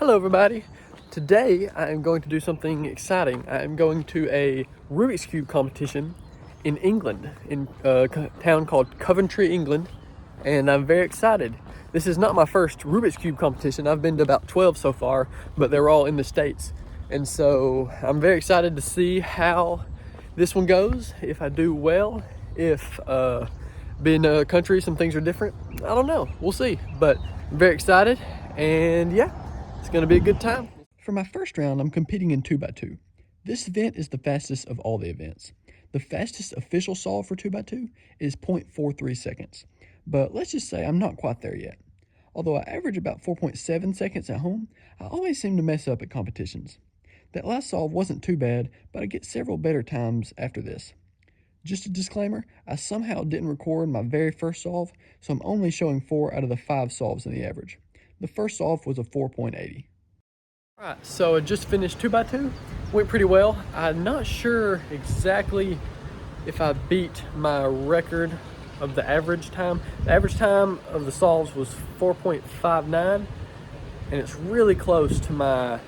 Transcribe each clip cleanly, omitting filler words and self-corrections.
Hello everybody. Today I am going to do something exciting. I am going to a Rubik's Cube competition in England, in a town called Coventry, England, and I'm very excited. This is not my first Rubik's Cube competition. I've been to about 12 so far, but they're all in the States. And so I'm very excited to see how this one goes, if I do well, if being a country, some things are different. I don't know, we'll see, but I'm very excited, and yeah. It's gonna be a good time. For my first round, I'm competing in 2x2. This event is the fastest of all the events. The fastest official solve for 2x2 is 0.43 seconds, but let's just say I'm not quite there yet. Although I average about 4.7 seconds at home, I always seem to mess up at competitions. That last solve wasn't too bad, but I get several better times after this. Just a disclaimer, I somehow didn't record my very first solve, so I'm only showing 4 out of the 5 solves in the average. The first solve was a 4.80. Alright, so I just finished 2x2. Went pretty well. I'm not sure exactly if I beat my record of the average time. The average time of the solves was 4.59, and it's really close to my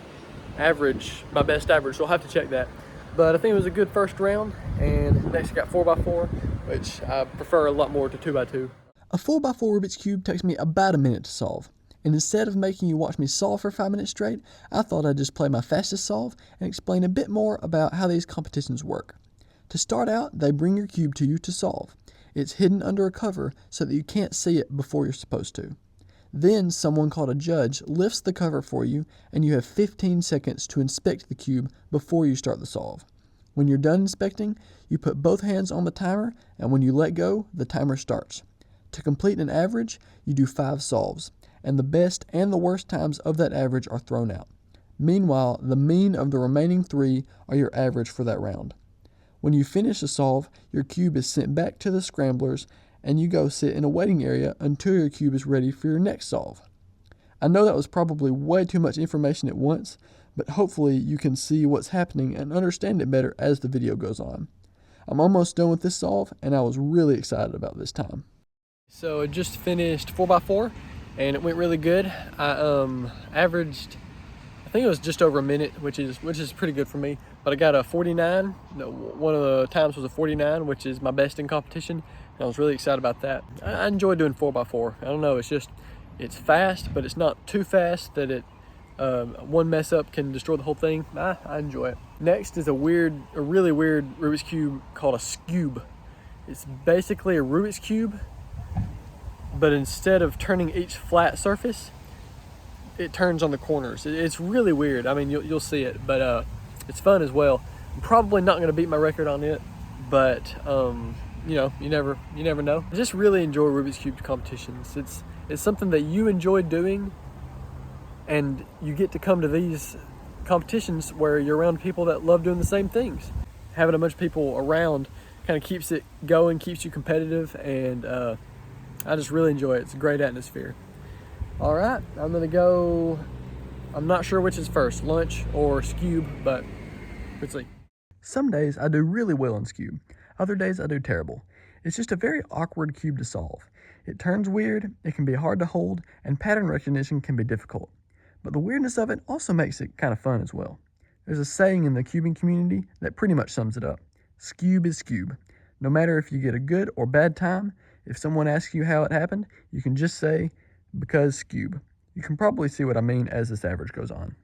average, my best average, so I'll have to check that. But I think it was a good first round, and next I got 4x4, which I prefer a lot more to 2x2. A 4x4 Rubik's Cube takes me about a minute to solve. And instead of making you watch me solve for 5 minutes straight, I thought I'd just play my fastest solve and explain a bit more about how these competitions work. To start out, they bring your cube to you to solve. It's hidden under a cover so that you can't see it before you're supposed to. Then someone called a judge lifts the cover for you, and you have 15 seconds to inspect the cube before you start the solve. When you're done inspecting, you put both hands on the timer, and when you let go, the timer starts. To complete an average, you do 5 solves, and the best and the worst times of that average are thrown out. Meanwhile, the mean of the remaining 3 are your average for that round. When you finish a solve, your cube is sent back to the scramblers, and you go sit in a waiting area until your cube is ready for your next solve. I know that was probably way too much information at once, but hopefully you can see what's happening and understand it better as the video goes on. I'm almost done with this solve, and I was really excited about this time. So I just finished 4x4, and it went really good. I averaged, I think it was just over a minute, which is pretty good for me. But I got a 49. One of the times was a 49, which is my best in competition. And I was really excited about that. I enjoy doing 4x4. I don't know, it's fast, but it's not too fast that it one mess up can destroy the whole thing. I enjoy it. Next is a really weird Rubik's Cube called a Scube. It's basically a Rubik's Cube, but instead of turning each flat surface, it turns on the corners. It's really weird. I mean, you'll see it, but it's fun as well. I'm probably not gonna beat my record on it, but you know, you never know. I just really enjoy Rubik's Cube competitions. It's something that you enjoy doing, and you get to come to these competitions where you're around people that love doing the same things. Having a bunch of people around kind of keeps it going, keeps you competitive, and I just really enjoy it. It's a great atmosphere. All right, I'm gonna go, I'm not sure which is first, lunch or Scube, but let's see. Some days I do really well in Scube. Other days I do terrible. It's just a very awkward cube to solve. It turns weird, it can be hard to hold, and pattern recognition can be difficult. But the weirdness of it also makes it kind of fun as well. There's a saying in the cubing community that pretty much sums it up. Scube is Scube. No matter if you get a good or bad time, if someone asks you how it happened, you can just say, because Scube. You can probably see what I mean as this average goes on.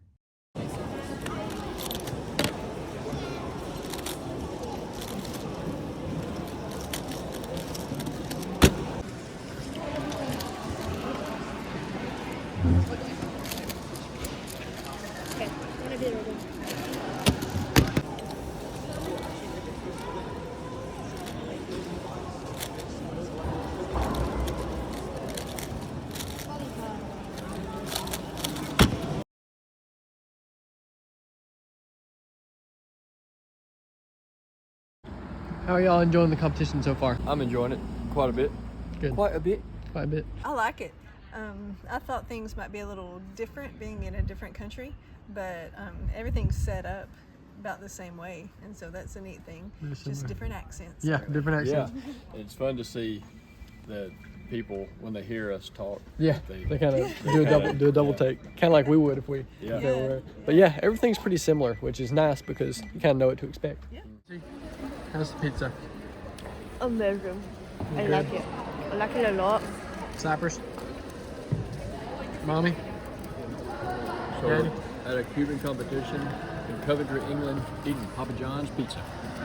How are y'all enjoying the competition so far? I'm enjoying it quite a bit. Good. Quite a bit. Quite a bit. I like it. I thought things might be a little different being in a different country, but everything's set up about the same way, and so that's a neat thing. Just different accents. Yeah, different accents. Yeah, it's fun to see that people when they hear us talk. Yeah, they kind of do a double take, kind of like we would if we if they were. But yeah, everything's pretty similar, which is nice because you kind of know what to expect. Yeah. How's the pizza? Amazing. I Good? like it. I like it a lot. Cypress? Mommy? So Daddy? at a Cuban competition in Coventry, England, eating Papa John's pizza.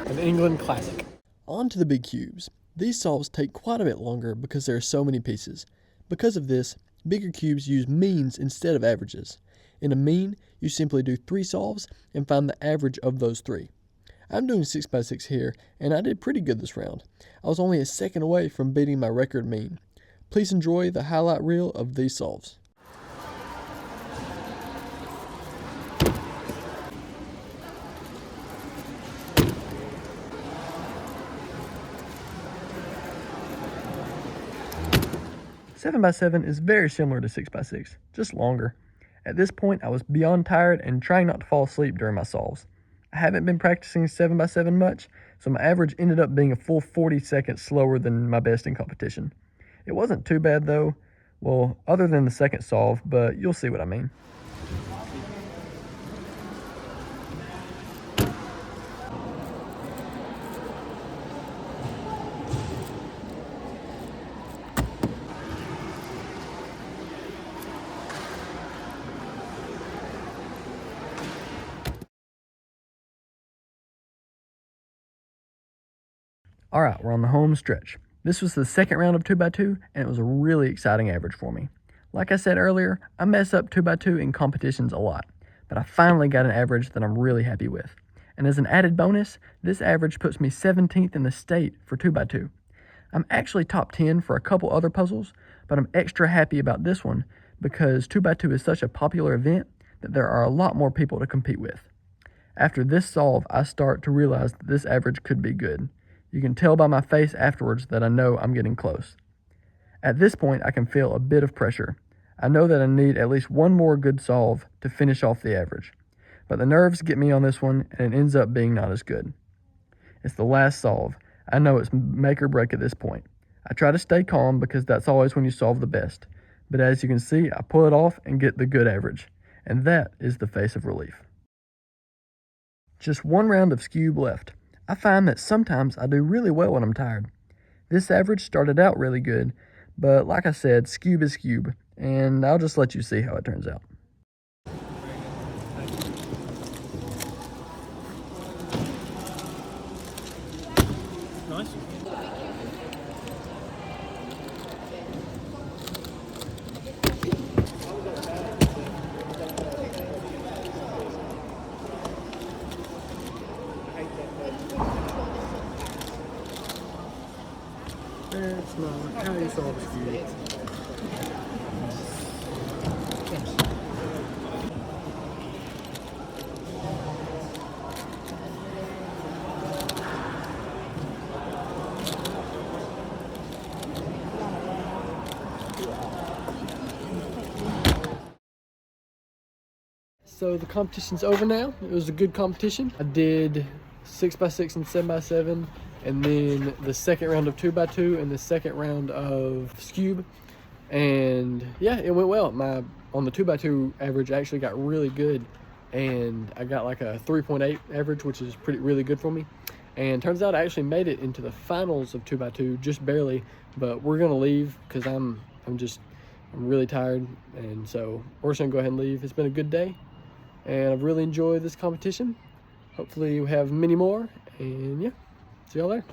An England classic. On to the big cubes. These solves take quite a bit longer because there are so many pieces. Because of this, bigger cubes use means instead of averages. In a mean, you simply do 3 solves and find the average of those 3. I'm doing 6x6 here, and I did pretty good this round. I was only a second away from beating my record mean. Please enjoy the highlight reel of these solves. Seven by 7 is very similar to 6x6, just longer. At this point, I was beyond tired and trying not to fall asleep during my solves. I haven't been practicing 7 by 7 much, so my average ended up being a full 40 seconds slower than my best in competition. It wasn't too bad though, well, other than the second solve, but you'll see what I mean. All right, we're on the home stretch. This was the second round of 2x2, and it was a really exciting average for me. Like I said earlier, I mess up 2x2 in competitions a lot, but I finally got an average that I'm really happy with. And as an added bonus, this average puts me 17th in the state for 2x2. I'm actually top 10 for a couple other puzzles, but I'm extra happy about this one because 2x2 is such a popular event that there are a lot more people to compete with. After this solve, I start to realize that this average could be good. You can tell by my face afterwards that I know I'm getting close. At this point, I can feel a bit of pressure. I know that I need at least one more good solve to finish off the average. But the nerves get me on this one, and it ends up being not as good. It's the last solve. I know it's make or break at this point. I try to stay calm because that's always when you solve the best. But as you can see, I pull it off and get the good average. And that is the face of relief. Just one round of Scube left. I find that sometimes I do really well when I'm tired. This average started out really good, but like I said, Scube is Scube, and I'll just let you see how it turns out. Nice. That's not how you solve a Scube. So the competition's over now. It was a good competition. I did 6x6 and 7x7, and then the second round of 2x2 and the second round of Scube. And yeah, it went well. On the 2x2 average, I actually got really good, and I got like a 3.8 average, which is really good for me. And turns out I actually made it into the finals of 2x2, just barely. But we're gonna leave because I'm really tired, and so we're just gonna go ahead and leave. It's been a good day, and I've really enjoyed this competition. Hopefully we have many more, and yeah, see y'all there.